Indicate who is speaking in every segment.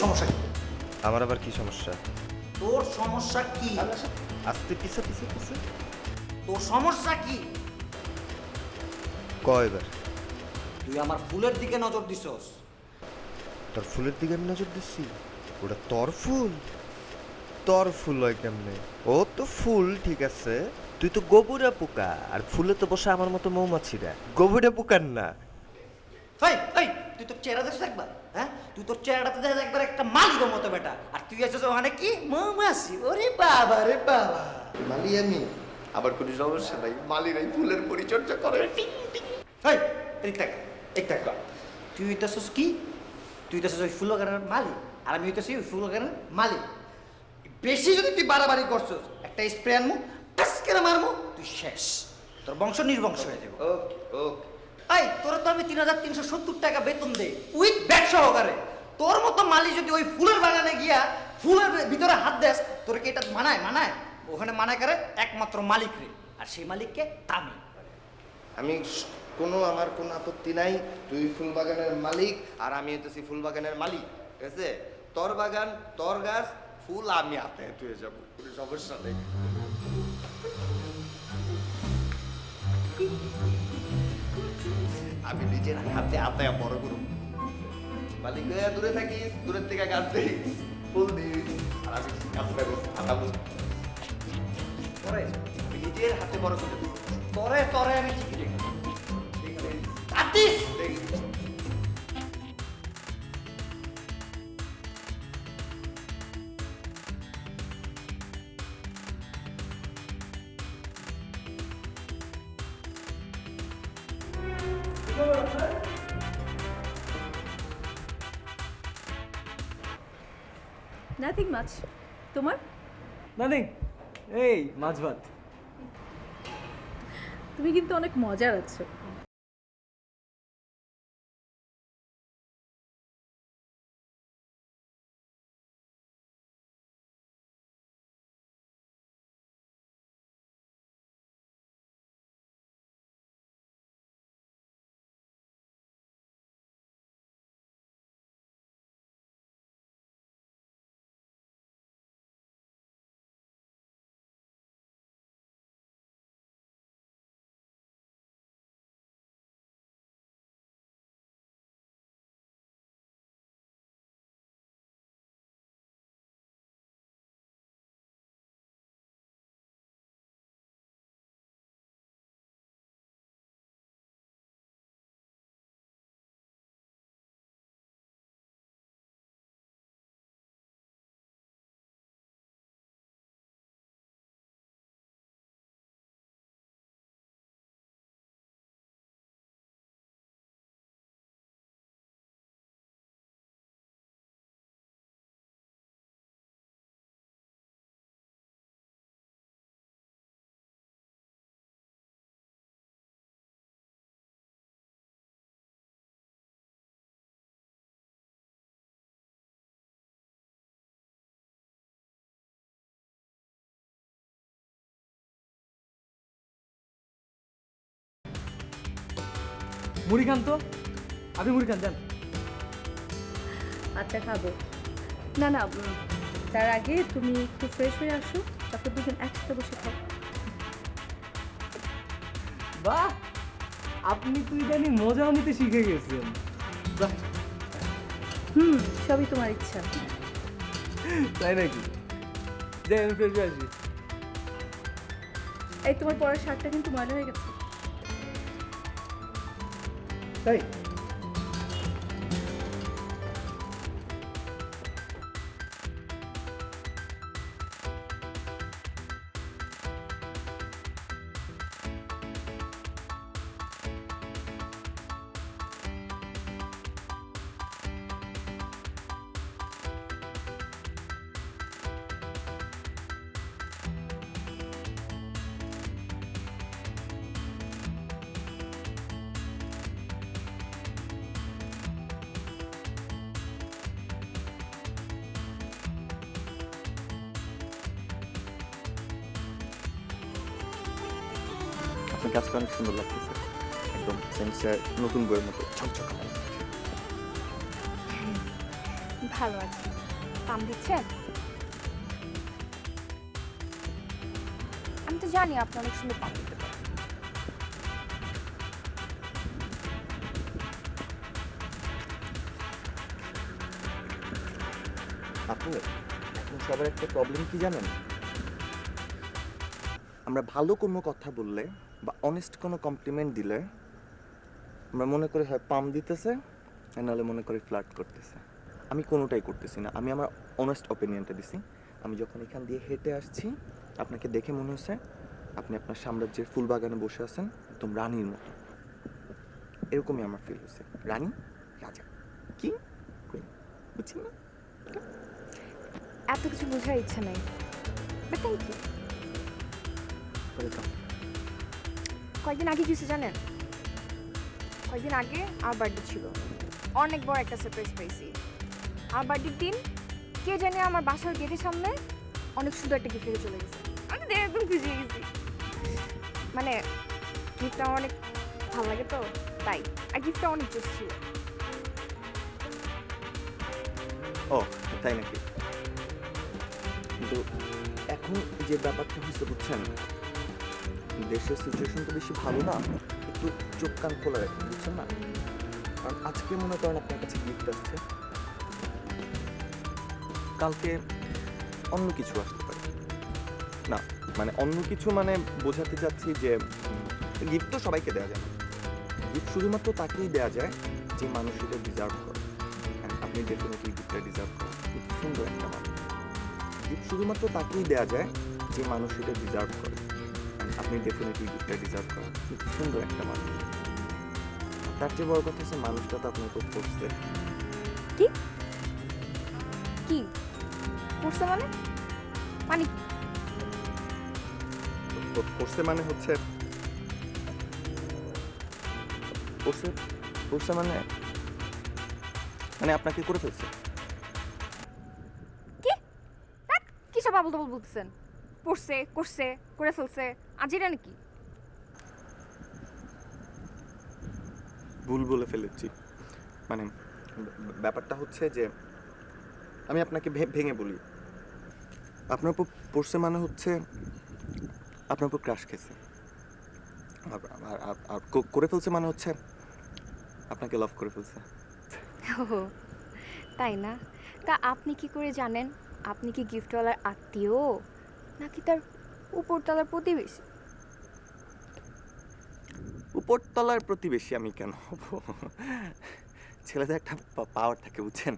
Speaker 1: সমস্যা কি?
Speaker 2: আমার আবার কি সমস্যা?
Speaker 1: তোর সমস্যা কি?
Speaker 2: আস্তে পিছে পিছে পিছে
Speaker 1: তোর সমস্যা কি?
Speaker 2: কয়বার?
Speaker 1: তুই আমার ফুলের দিকে নজর দিছস।
Speaker 2: তোর ফুলের দিকে আমি নজর দিচ্ছি? ওটা তোর ফুল? তোর ফুল হয় কেমনে? ও তো ফুল ঠিক আছে, তুই তো গোবরা পোকা, আর ফুলে তো বসে আমার মতো মৌমাছিরা। গোবরা পোকার না।
Speaker 1: এই এই তুই তোর চেহারা দেখছিস একবার? হ্যাঁ, তুই তোর চেহারাতে দেখ একবার একটা মালিকের মতো বেটা, আর তুই আছিস ওখানে কি মৌমাছি। ওরে বাবা রে বাবা,
Speaker 2: মালি আমি আবার কোনো সমস্যা নাই, মালিরাই ফুলের পরিচর্যা করে।
Speaker 1: এই এদিক দেখ, এক দেখ, তুই হইতেছিস কি? তুই হইতেছিস ওই ফুল বাগানের মালিক, আর আমি হইতেছি ওই ফুল বাগানের মালিক। বেশি যদি তুই বাড়াবাড়ি করছিস, একটা স্প্রে আনমু, টাস করে মারমু, তুই শেষ। তোর বংশ নির্বংশ হয়ে যাবে।
Speaker 2: ওকে ওকে।
Speaker 1: এই তোর তো আমি 3,370 টাকা বেতন দেই উইথ ব্যাগ সহকারে। তোর মতো মালি যদি ওই ফুলের বাগানে গিয়া ফুলের ভিতরে হাত দেস, তোর কি এটা মানায়? মানায়? ওখানে মানায় করে একমাত্র মালিক রে, আর সেই মালিককে আমি।
Speaker 2: আমার কোনো আপত্তি নাই, তুই ফুল বাগানের মালিক আর আমি হইতেছি ফুল বাগানের মালিক, ঠিক আছে? তোর বাগান, তোর গাছ, ফুল আমি হাতে তুই যাবো, কোনো সমস্যা নেই। আমি নিজের হাতে আতায়া বড় করব। মালিক হয়ে দূরে থাকিস, দূরের থেকে গাছ দিস, ফুল দিস, আর আমি গাছটা হাতাবো।
Speaker 1: তোরে
Speaker 2: আমি নিজের হাতে বড় করে দেবো।
Speaker 1: তোরে তোরে আমি ঠিকই দেখি। আতিস
Speaker 3: নাথিং মাছ। তোমার?
Speaker 4: নাথিং, এই মাছ ভাত।
Speaker 3: তুমি কিন্তু অনেক মজার আছো।
Speaker 4: মুড়ি খান তো, আপনি মুড়ি খান, যান।
Speaker 3: আচ্ছা খাবো। না না, তার আগে তুমি একটু ফ্রেশ হয়ে আসো, তারপর দুজন একসাথে বসে খাও।
Speaker 4: বাহ, আপনি তো ইদানি মজাও নিতে শিখে গেছেন। বাহ,
Speaker 3: সবই তোমার ইচ্ছা।
Speaker 4: তাই নাকি? যাই আমি ফ্রেশ হয়ে আসি।
Speaker 3: এই তোমার পরের শার্টটা কিন্তু ময়লা হয়ে গেছে।
Speaker 4: তাই?
Speaker 5: আপনার কাজটা অনেক সুন্দর লাগতেছে, একদম সেন্সটা নতুন বইয়ের মতো ঝকঝক।
Speaker 6: ভালো আছি। পাম দিচ্ছেন? আমি তো জানি আপনি অনেক সুন্দর পাম দিতে পারেন।
Speaker 5: আপু এখন সবার একটা প্রবলেম কি জানেন? আমরা ভালো কোনো কথা বললে বা অনেস্ট কোনো কমপ্লিমেন্ট দিলে আমরা মনে করি হয় পাম দিতেছে, আর নাহলে মনে করি ফ্লার্ট করতেছে। আমি কোনোটাই করতেছি না, আমি আমার অনেস্ট অপিনিয়নটা দিছি। আমি যখন এখান দিয়ে হেঁটে আসছি আপনাকে দেখে মনে হচ্ছে আপনি আপনার সাম্রাজ্যের ফুল বাগানে বসে আছেন একদম রানীর মতো। এরকমই আমার ফিল হচ্ছে। রানী, রাজা, কি বুঝছেন না?
Speaker 6: এত কিছু বোঝার ইচ্ছা নেই, বাট থ্যাংক ইউ।
Speaker 5: ওয়েলকাম।
Speaker 6: কয়েকদিন আগে কিছু জানেন? কয়েকদিন আগে আমার বার্থডে ছিল। অনেক বড় একটা সারপ্রাইজ পেয়েছি। আমার বার্থডের দিন কে জানে আমার বাসার গেটের সামনে অনেক সুন্দর একটা গিফট রেখে চলে গেছে। আমি তো দেখে একদম খুশি হয়ে গেছি। মানে গিফটটা আমার অনেক ভালো লাগে তো তাই, আর গিফটটা অনেক জোস ছিল।
Speaker 5: ও তাই নাকি? কিন্তু এখন যে ব্যাপারটা হয়েছে বুঝছেন, দেশের সিচুয়েশন তো বেশি ভালো না, একটু চোখ কান খোলা রাখেন বুঝছেন না? কারণ আজকে মনে করেন আপনার কাছে গিফট আসছে, কালকে অন্য কিছু আসতে পারে। না মানে অন্য কিছু মানে বোঝাতে চাচ্ছি যে গিফট তো সবাইকে দেওয়া যায় না। গিফট শুধুমাত্র তাকেই দেওয়া যায় যে মানুষ এটা ডিজার্ভ করে। And আপনি ডেফিনেটলি গিফটটা ডিজার্ভ করেন। খুব সুন্দর একটা মানুষ। গিফট শুধুমাত্র তাকেই দেওয়া যায় যে মানুষ এটা ডিজার্ভ করে। And আপনি ডেফিনেটলি গিফটটা ডিজার্ভ করেন। খুব সুন্দর একটা মানুষ। তার চেয়ে বড় কথা হচ্ছে মানুষটা তো আপনার উপর পড়ছে।
Speaker 6: কি কি করছে মানে? মানে কি?
Speaker 5: পড়ছে মানে হচ্ছে পড়ছে পড়ছে মানে মানে আপনাকে করে ফেলছে।
Speaker 6: কি ধ্যাৎ, কি সব আবল তাবল বলতেছেন? পড়ছে, করছে, করে ফেলছে, আজ এটা নাকি?
Speaker 5: ভুল বলে ফেলেছি। মানে ব্যাপারটা হচ্ছে যে আমি আপনাকে ভেঙে বলি, আপনার উপর পড়ছে মানে হচ্ছে আপনার উপর ক্রাশ খেয়েছে। আর করে ফেলছে মানে হচ্ছে আপনাকে লাভ করে ফেলছে।
Speaker 6: ও তাই না? তা আপনি কি করে জানেন? আপনি কি গিফটওয়ালার আত্মীয় নাকি তার উপরতলার প্রতিবেশী?
Speaker 5: উপরতলার প্রতিবেশী আমি কেন হব? ছেলেদের একটা পাওয়ার থাকে বুঝছেন,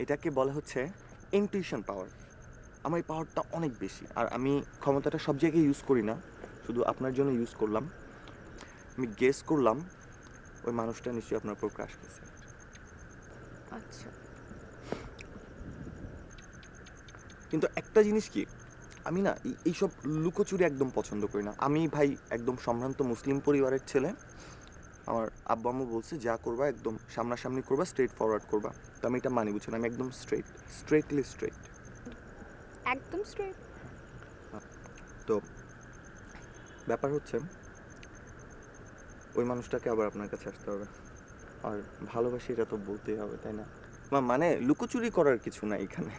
Speaker 5: এটাকে বলা হচ্ছে ইনটিউশন পাওয়ার। আমার এই পাওয়ারটা অনেক বেশি, আর আমি ক্ষমতাটা সব জায়গায় ইউজ করি না, শুধু আপনার জন্য ইউজ করলাম। আমি গেস করলাম ওই মানুষটা নিশ্চয়ই আপনার উপর ক্রাশ খেয়েছে।
Speaker 6: আচ্ছা,
Speaker 5: কিন্তু একটা জিনিস কি, আমি না এইসব লুকোচুরি একদম পছন্দ করি না। আমি ভাই একদম সম্ভ্রান্ত মুসলিম পরিবারের ছেলে। আমার আব্বা আম্মু বলছে যা করবা একদম সামনাসামনি করবা, স্ট্রেট ফরওয়ার্ড করবা। তো আমি এটা মানি বুঝছেন, আমি একদম স্ট্রেটলি স্ট্রেট।
Speaker 6: একদম স্ট্রেট।
Speaker 5: তো ব্যাপার হচ্ছে ওই মানুষটাকে আবার আপনার কাছে আসতে হবে, আর ভালোবাসি এটা তো বলতেই হবে তাই না? মানে লুকোচুরি করার কিছু না এখানে।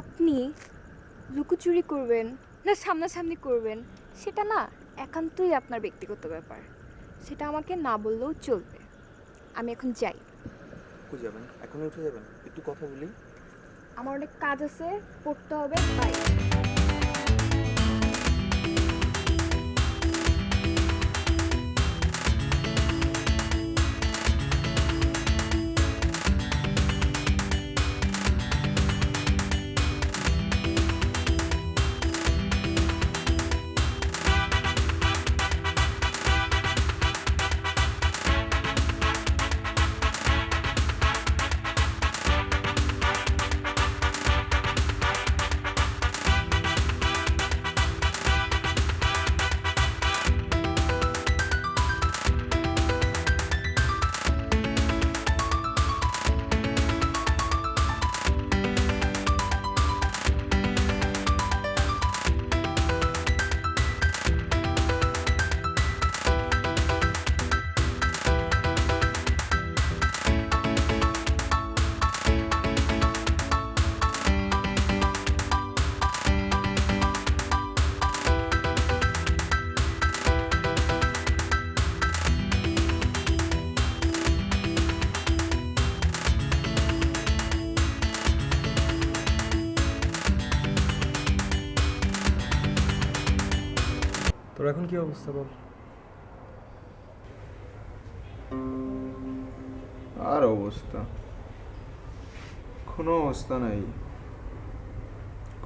Speaker 6: আপনি লুকোচুরি করবেন না সামনাসামনি করবেন সেটা না একান্তই আপনার ব্যক্তিগত ব্যাপার। সেটা আমাকে না বললেও চলবে। আমি এখন যাই।
Speaker 5: কোথায় যাবেন? এখনই উঠে যাবেন? একটু কথা বলি।
Speaker 6: আমার অনেক কাজ আছে, পড়তে হবে। বাই।
Speaker 4: এখন কি অবস্থা বল?
Speaker 7: আর অবস্থা কোনো অবস্থা নাই,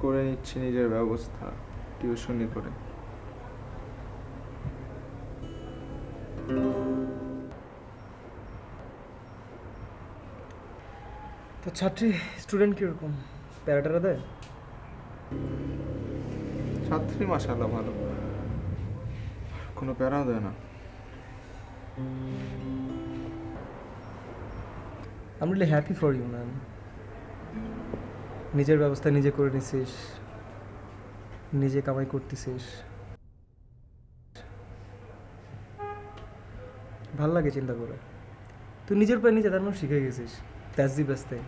Speaker 7: করে নিচ্ছি নিজের ব্যবস্থা টিউশনি করে।
Speaker 4: তো ছাত্রী স্টুডেন্ট কীরকম, প্যারাটারা দেয়?
Speaker 7: ছাত্রী মাশাআল্লাহ ভালো, কোনো প্যারাও দেয় না।
Speaker 4: I am really happy for you man. নিজের ব্যবস্থা নিজে করে নিছিস, নিজে কামাই করতেছিস, ভাল লাগে চিন্তা করে। তুই নিজের পায়ে নিজে দাঁড়ানো শিখে গেছিস, দ্যাটস দি বেস্ট থিং।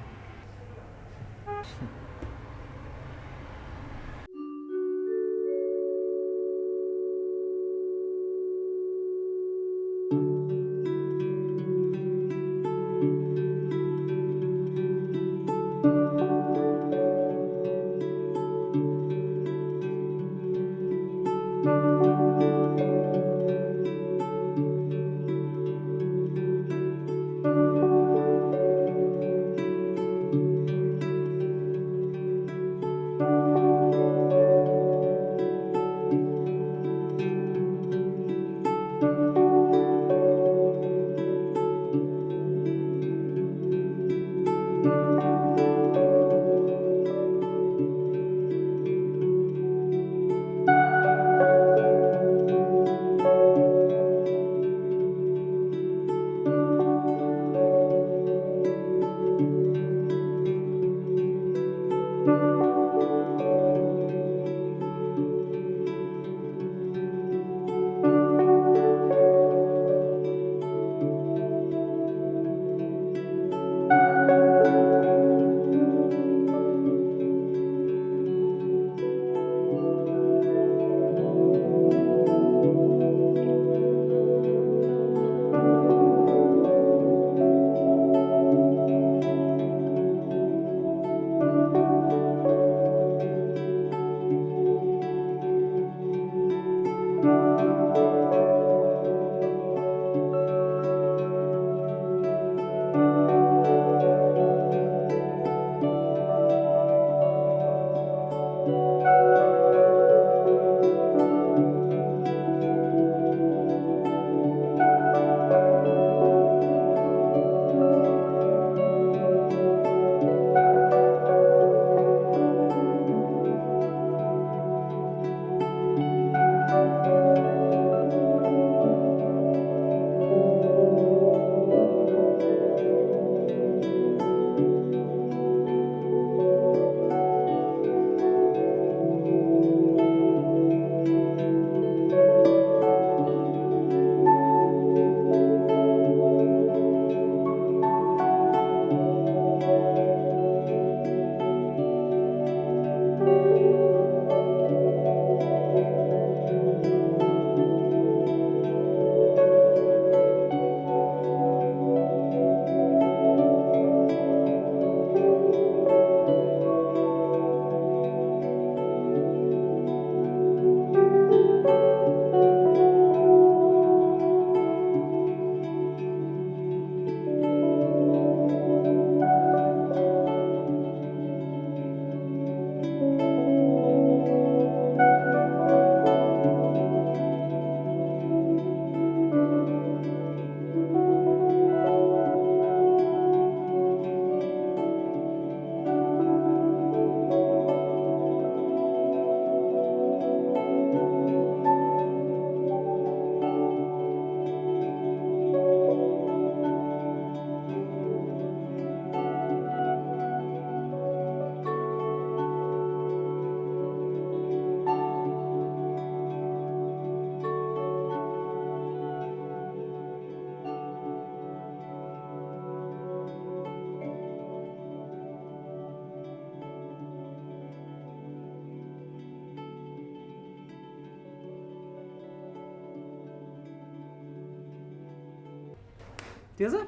Speaker 4: ঠিক আছে,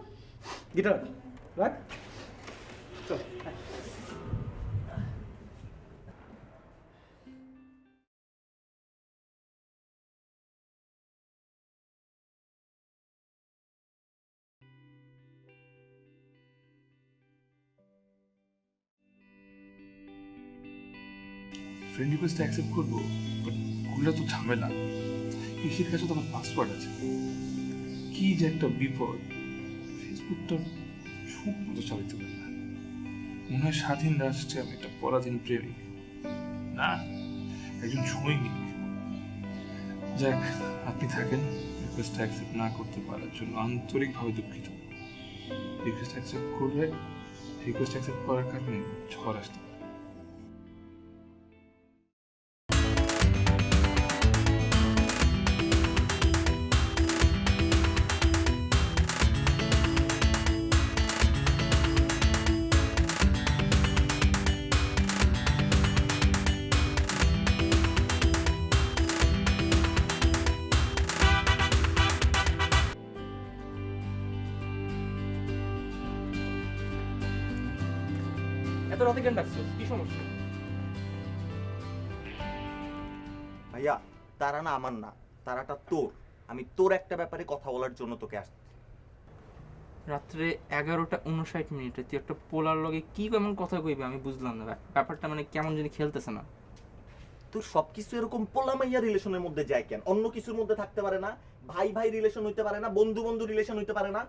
Speaker 4: গিটার রাখ, চল।
Speaker 8: ফ্রেন্ড রিকোয়েস্ট অ্যাকসেপ্ট করবো, বাট করলে তো ঝামেলা। কৃষির কাছে তো আমার পাসওয়ার্ড আছে, কি যে একটা বিপদ। ফেসবুকটা সুখ মতো চালাতে পারে না, মনে হয় স্বাধীন রাষ্ট্রে আমি একটা পরাধীন প্রেমিক, না একজন সৈনিক। যাক, আপনি থাকেন। রিকোয়েস্ট অ্যাকসেপ্ট না করতে পারার জন্য আন্তরিকভাবে দুঃখিত। রিকোয়েস্ট অ্যাকসেপ্ট করলে রিকোয়েস্ট অ্যাকসেপ্ট করার কারণে ঝড় আসতে পারে।
Speaker 4: এত রাতে কেন ডাকছো, কি সমস্যা?
Speaker 5: ভাইয়া, তারা না আমার না, তারাটা তোর। আমি তোর একটা ব্যাপারে কথা বলার জন্য তোকে আসছি।
Speaker 4: রাত্রে 11:59 তুই একটা পোলার লগে কি কেমন কথা কইবি আমি বুঝলাম না। ব্যাপারটা মানে কেমন জানি খেলতেছে না।
Speaker 5: তোর সবকিছু এরকম পোলামাইয়া রিলেশনের মধ্যে যায় কেন? অন্য কিছুর মধ্যে থাকতে পারে না? ভাই ভাই রিলেশন হইতে পারে না? বন্ধু বন্ধু রিলেশন হইতে পারে না?